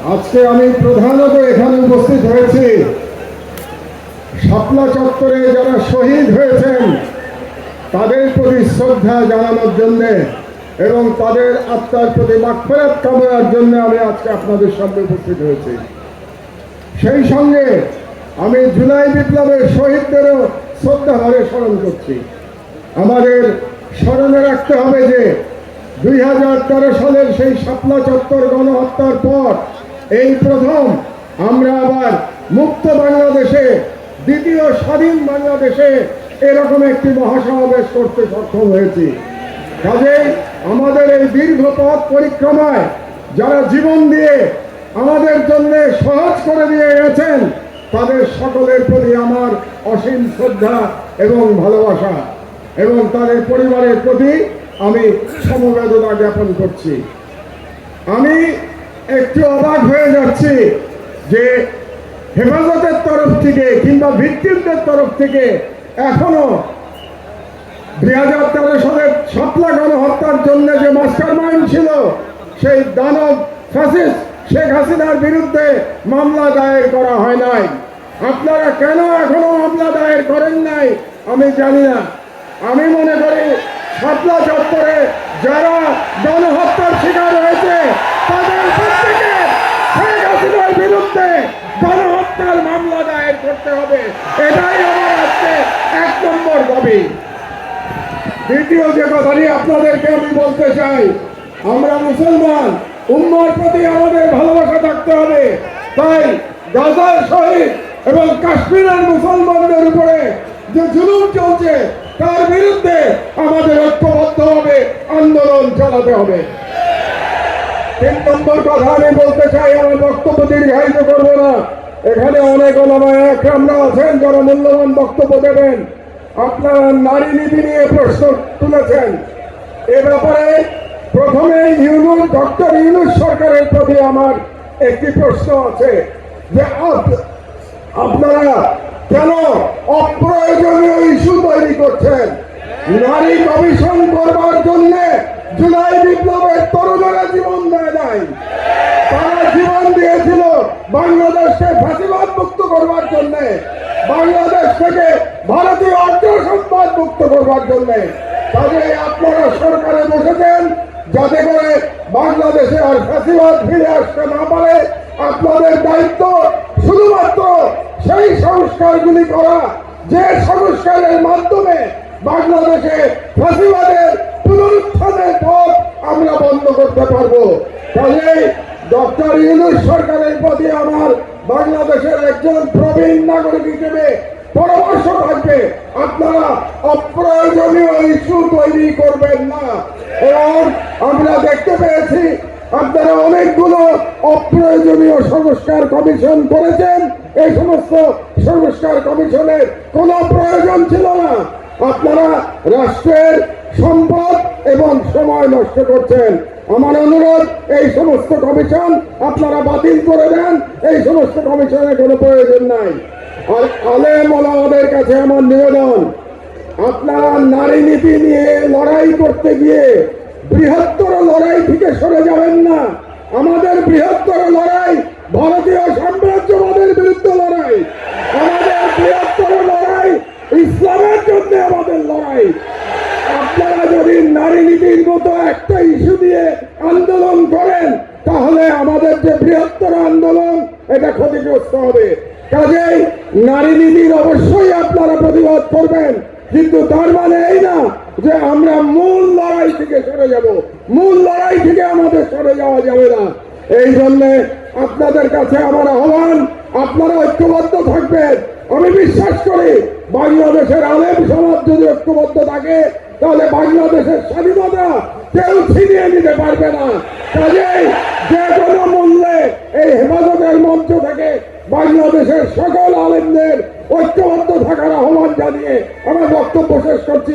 আজকে আমি প্রধানত এখানে উপস্থিত হয়েছি শাপলা চত্বরে যারা শহীদ হয়েছেন তাদের প্রতি শ্রদ্ধা জানানোর জন্য এবং তাদের আত্মার প্রতি মাগফিরাত কামনার জন্য আমি আজকে আপনাদের সামনে উপস্থিত হয়েছি। সেই সঙ্গে আমি জুলাই বিপ্লবের শহীদদেরও শ্রদ্ধাভরে স্মরণ করছি। আমাদের স্মরণে রাখতে হবে যে 2013 সালের সেই শাপলা চত্বর গণহত্যার পর এই প্রথম আমরা আবার মুক্ত বাংলাদেশে, দ্বিতীয় স্বাধীন বাংলাদেশে এরকম একটি মহাসমাবেশ করতে সক্ষম হয়েছি। কাজেই আমাদের এই দীর্ঘ পথ পরিক্রমায় যারা জীবন দিয়ে আমাদের জন্য সহজ করে দিয়ে গেছেন তাদের সকলের প্রতি আমার অসীম শ্রদ্ধা এবং ভালোবাসা এবং তাদের পরিবারের প্রতি আমি সমবেদনা জ্ঞাপন করছি। আমি একটু অবাক হয়ে যাচ্ছি যে হেফাজতের তরফ থেকে কিংবা ভিকটিমদের তরফ থেকে এখনো 2013 সালের শাপলা গণহত্যার জন্য যে মাস্টার মাইন্ড ছিল সেই দানব ফ্যাসিস্ট শেখ হাসিনার বিরুদ্ধে মামলা দায়ের করা হয় নাই। আপনারা কেন এখনো মামলা দায়ের করেন নাই আমি জানি না। আমি মনে করি শাপলা চত্বরে যারা গণহত্যার শিকার হয়েছে তাদের প্রত্যেকে শেখ হাসিনার বিরুদ্ধে গণহত্যার মামলা দায়ের করতে হবে। এটাই আমার আজকে 1 নম্বর দাবি। দ্বিতীয় যে কথাটি আপনাদেরকে আমি বলতে চাই, আমরা মুসলমান, উম্মার প্রতি আমাদের ভালোবাসা থাকতে হবে। তাই গাজার শহীদ এবং কাশ্মীরের মুসলমানদের উপরে যে জুলুম চলছে তার বিরুদ্ধে আমাদের ঐক্যবদ্ধভাবে আন্দোলন চালাতে হবে। 3 নম্বর কথা আমি বলতে চাই, আমার বক্তব্য দীর্ঘায়িত করব না। এখানে অনেক ওলামায়ে একরামরা আছেন যারা মূল্যবান বক্তব্য দেবেন। আপনারা নারী নীতি নিয়ে প্রশ্ন তুলেছেন। এ ব্যাপারে প্রথমে ডক্টর ইউনূস সরকারের প্রতি আমার একটি প্রশ্ন আছে যে আপনারা কেন অপ্রয়োজনীয় ইস্যু তৈরি করছেন? নারী কমিশন করবার জন্য জুলাই বিপ্লবের তরুণেরা জীবন দেয় নাই। তারা জীবন দিয়েছিল বাংলাদেশকে ফ্যাসিবাদ মুক্ত করবার জন্য, বাংলাদেশ থেকে ভারতীয় অর্থসম্পদ মুক্ত করবার জন্য। কাজেই আপনারা সরকারে বসেছেন যাতে করে বাংলাদেশে আর ফ্যাসিবাদ ফিরে আসতে না পারে। আপনাদের দায়িত্ব শুধুমাত্র সেই সংস্কারগুলি করা যে সংস্কারের মাধ্যমে বাংলাদেশে ফ্যাসিবাদের পুনরুত্থানের পথ আমরা বন্ধ করতে পারবো। কাজেই ডক্টর ইউনূস সরকারের প্রতি আমার বাংলাদেশের একজন প্রবীণ নাগরিক হিসেবে পরামর্শ থাকবে, আপনারা অপ্রয়োজনীয় ইস্যু তৈরি করবেন না। এবং আমরা দেখতে পেয়েছি আপনারা অনেকগুলো অপ্রয়োজনীয় সংস্কার কমিশন করেছেন। এই সমস্ত সংস্কার কমিশনের কোনো প্রয়োজন ছিল না। আপনারা রাষ্ট্রের সম্পদ এবং সময় নষ্ট করছেন। আমার অনুরোধ, এই সমস্ত কমিশন আপনারা বাতিল করে দেন। এই সমস্ত কমিশনের কোনো প্রয়োজন নাই। আর আলেম ওলামাদের কাছে আমার নিবেদন, আপনারা নারী নীতি নিয়ে লড়াই করতে গিয়ে বৃহত্তর লড়াই থেকে সরে যাবেন না। আমাদের বৃহত্তর লড়াই ভারতীয় সাম্রাজ্যবাদের বিরুদ্ধে লড়াই। আমাদের বৃহত্তর লড়াই ইসলামের জন্য আমাদের লড়াই। আপনারা যদি নারী নীতির মতো একটা ইস্যু দিয়ে আন্দোলন করেন তাহলে আমাদের যে বৃহত্তর আন্দোলন এটা ক্ষতিগ্রস্ত হবে। কাজেই নারী নীতির অবশ্যই আপনারা প্রতিবাদ করবেন, কিন্তু তার মানে এই না যে আমরা মূল লড়াই থেকে সরে যাব। মূল লড়াই থেকে আমাদের সরে যাওয়া যাবে না। এই জন্য আপনাদের কাছে আমার আহ্বান, আপনারা ঐক্যবদ্ধ থাকবেন। আমি বিশ্বাস করি বাংলাদেশের আলেম সমাজ যদি ঐক্যবদ্ধ থাকে তাহলে বাংলাদেশের স্বাধীনতা কেউ ছিনিয়ে নিতে পারবে না। কাজেই যে কোনো মূল্যে এই হেফাজতের মঞ্চ থেকে বাংলাদেশের সকল আলেমদের ঐক্যবদ্ধ থাকার আহ্বান জানিয়ে আমার বক্তব্য শেষ করছি।